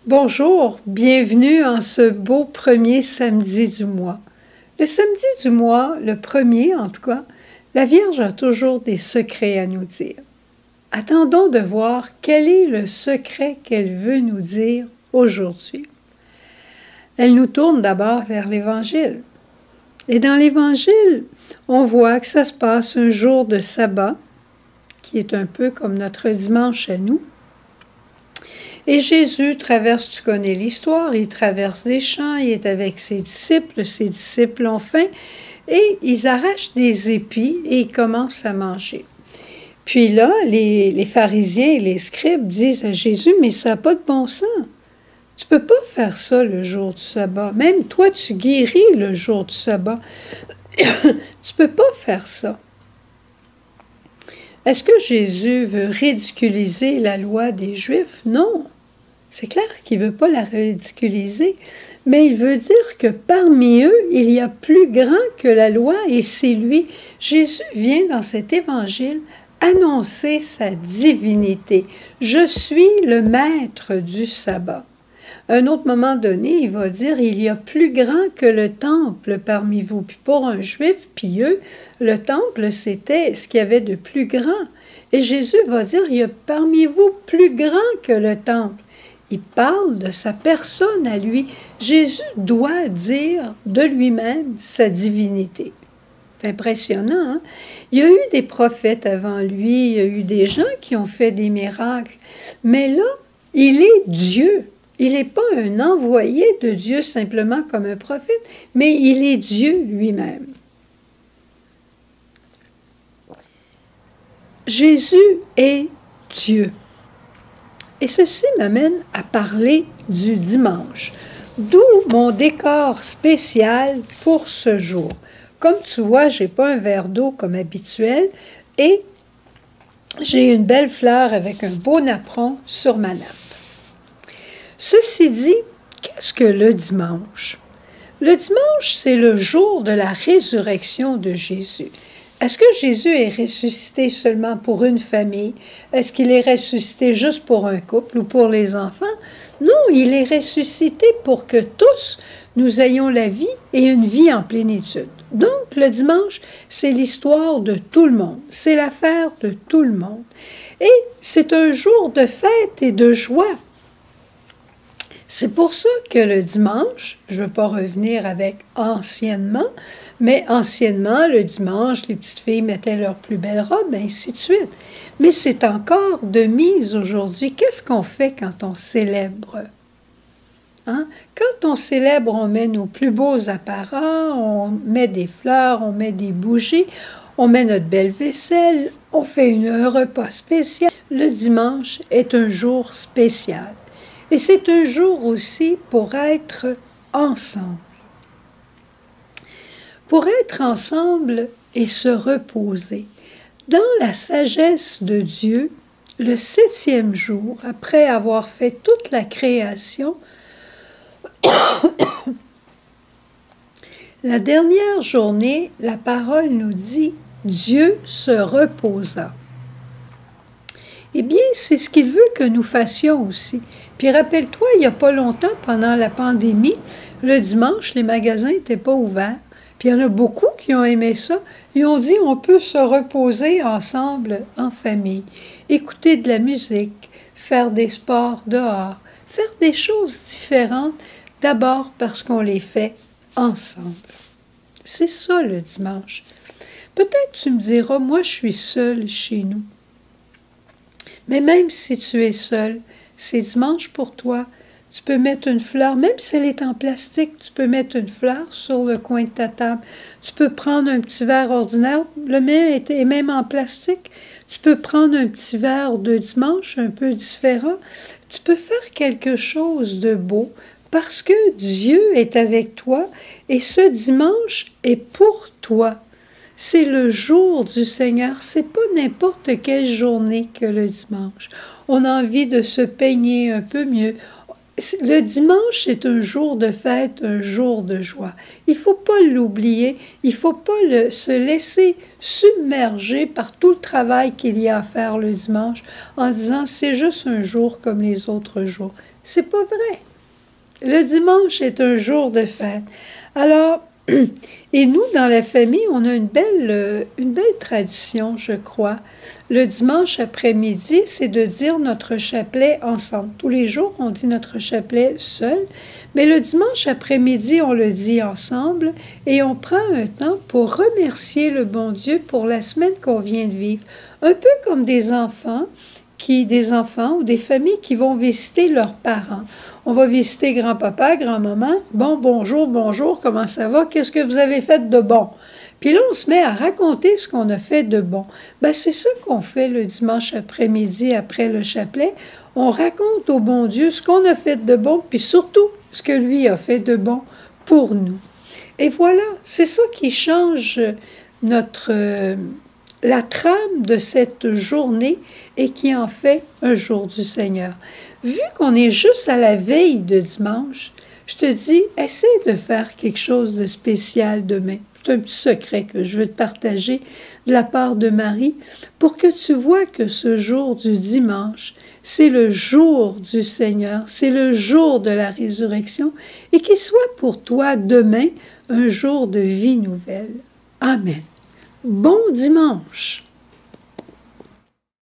Bonjour, bienvenue en ce beau premier samedi du mois. Le samedi du mois, le premier en tout cas, la Vierge a toujours des secrets à nous dire. Attendons de voir quel est le secret qu'elle veut nous dire aujourd'hui. Elle nous tourne d'abord vers l'Évangile. Et dans l'Évangile, on voit que ça se passe un jour de sabbat, qui est un peu comme notre dimanche à nous. Et Jésus traverse, tu connais l'histoire, il traverse des champs, il est avec ses disciples ont faim, et ils arrachent des épis et ils commencent à manger. Puis là, les pharisiens et les scribes disent à Jésus, mais ça n'a pas de bon sens. Tu ne peux pas faire ça le jour du sabbat. Même toi, tu guéris le jour du sabbat. Tu ne peux pas faire ça. Est-ce que Jésus veut ridiculiser la loi des Juifs? Non. C'est clair qu'il ne veut pas la ridiculiser, mais il veut dire que parmi eux, il y a plus grand que la loi et c'est lui. Jésus vient dans cet évangile annoncer sa divinité. Je suis le maître du sabbat. À un autre moment donné, il va dire, il y a plus grand que le temple parmi vous. Puis pour un juif pieux, le temple, c'était ce qu'il y avait de plus grand. Et Jésus va dire, il y a parmi vous plus grand que le temple. Il parle de sa personne à lui. Jésus doit dire de lui-même sa divinité. C'est impressionnant, hein? Il y a eu des prophètes avant lui, il y a eu des gens qui ont fait des miracles. Mais là, il est Dieu. Il n'est pas un envoyé de Dieu simplement comme un prophète, mais il est Dieu lui-même. Jésus est Dieu. Et ceci m'amène à parler du dimanche, d'où mon décor spécial pour ce jour. Comme tu vois, je n'ai pas un verre d'eau comme habituel et j'ai une belle fleur avec un beau napperon sur ma nappe. Ceci dit, qu'est-ce que le dimanche? Le dimanche, c'est le jour de la résurrection de Jésus. Est-ce que Jésus est ressuscité seulement pour une famille? Est-ce qu'il est ressuscité juste pour un couple ou pour les enfants? Non, il est ressuscité pour que tous nous ayons la vie et une vie en plénitude. Donc, le dimanche, c'est l'histoire de tout le monde. C'est l'affaire de tout le monde. Et c'est un jour de fête et de joie. C'est pour ça que le dimanche, je ne veux pas revenir avec anciennement, mais anciennement, le dimanche, les petites filles mettaient leurs plus belles robes, ainsi de suite. Mais c'est encore de mise aujourd'hui. Qu'est-ce qu'on fait quand on célèbre? Hein? Quand on célèbre, on met nos plus beaux apparats, on met des fleurs, on met des bougies, on met notre belle vaisselle, on fait un repas spécial. Le dimanche est un jour spécial. Et c'est un jour aussi pour être ensemble. Pour être ensemble et se reposer. Dans la sagesse de Dieu, le 7e jour, après avoir fait toute la création, la dernière journée, la parole nous dit « Dieu se reposa ». Eh bien, c'est ce qu'il veut que nous fassions aussi. Puis rappelle-toi, il n'y a pas longtemps, pendant la pandémie, le dimanche, les magasins n'étaient pas ouverts. Puis il y en a beaucoup qui ont aimé ça. Ils ont dit, on peut se reposer ensemble, en famille, écouter de la musique, faire des sports dehors, faire des choses différentes, d'abord parce qu'on les fait ensemble. C'est ça le dimanche. Peut-être tu me diras, moi je suis seule chez nous. Mais même si tu es seul, c'est dimanche pour toi. Tu peux mettre une fleur, même si elle est en plastique, tu peux mettre une fleur sur le coin de ta table. Tu peux prendre un petit verre ordinaire, le mien est même en plastique. Tu peux prendre un petit verre de dimanche un peu différent. Tu peux faire quelque chose de beau parce que Dieu est avec toi et ce dimanche est pour toi. C'est le jour du Seigneur, c'est pas n'importe quelle journée que le dimanche. On a envie de se peigner un peu mieux. Le dimanche, c'est un jour de fête, un jour de joie. Il ne faut pas l'oublier, il ne faut pas se laisser submerger par tout le travail qu'il y a à faire le dimanche en disant c'est juste un jour comme les autres jours. C'est pas vrai. Le dimanche est un jour de fête. Alors, et nous, dans la famille, on a une belle tradition, je crois. Le dimanche après-midi, c'est de dire notre chapelet ensemble. Tous les jours, on dit notre chapelet seul, mais le dimanche après-midi, on le dit ensemble et on prend un temps pour remercier le bon Dieu pour la semaine qu'on vient de vivre. Un peu comme des enfants ou des familles qui vont visiter leurs parents. On va visiter grand-papa, grand-maman. Bon, bonjour, bonjour, comment ça va? Qu'est-ce que vous avez fait de bon? Puis là, on se met à raconter ce qu'on a fait de bon. Ben, c'est ça qu'on fait le dimanche après-midi, après le chapelet. On raconte au bon Dieu ce qu'on a fait de bon, puis surtout ce que lui a fait de bon pour nous. Et voilà, c'est ça qui change la trame de cette journée et qui en fait un jour du Seigneur. Vu qu'on est juste à la veille de dimanche, je te dis, essaie de faire quelque chose de spécial demain. C'est un petit secret que je veux te partager de la part de Marie pour que tu vois que ce jour du dimanche, c'est le jour du Seigneur, c'est le jour de la résurrection et qu'il soit pour toi demain un jour de vie nouvelle. Amen. Bon dimanche!